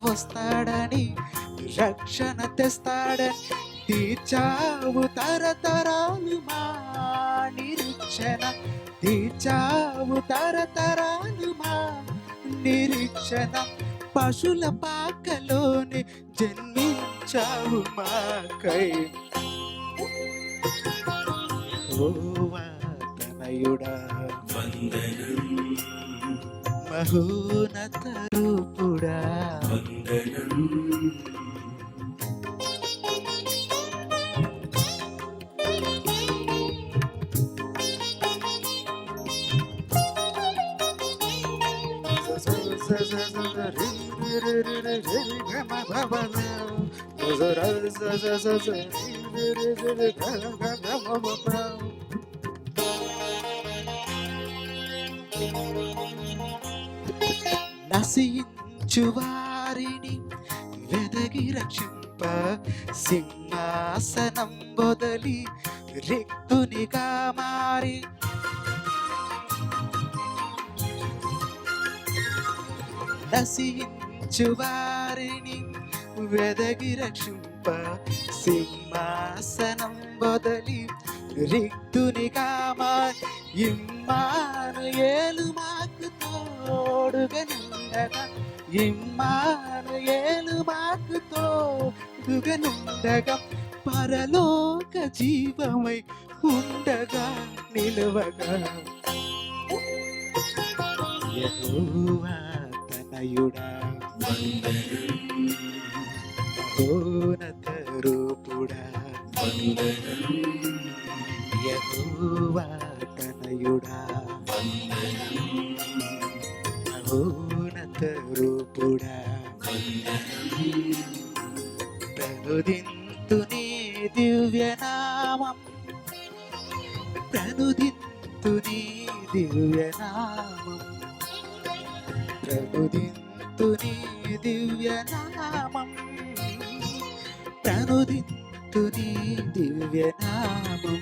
వస్తాడని రక్షణ తెస్తాడని తీర్చావు తరతరాలు మా నిరీక్షణ తీర్చావు తరతరాలు మా నిరీక్షణ పశుల పాకలోనే జన్మించావు మాకై యెహోవా తనయుడా వందనం మహోన్నత రూపుడా వందనం నశించు వారిని వెదగి రక్షింప సింహాసనం బొదలి రిక్తునిగా మారి నశించు వారిని వెదగి రక్షింప సింహాసనం బొదలి రిక్తునిగా మారి ఇమ్మానుయేలు మాకు తోడుగనుండగా ఇమ్మానుయేలు మాకు తోడుగనుండగా పరలోక జీవమై ఉండగా నిలవగా యెహోవా తనయుడా వందనం మహోన్నత రూపుడా వందనం యెహోవా తనయుడా వందనం మహోన్నత రూపుడా ప్రనుదింతు నీ దివ్యనామం ప్రనుదింతు నీ దివ్యనామం ప్రనుదింతు నీ దివ్యనామం ప్రనుదింతు నీ దివ్యనామం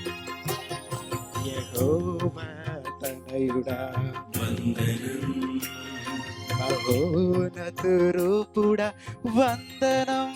యెహోవా తనయుడా వందనం మహోన్నత రూపుడా వందనం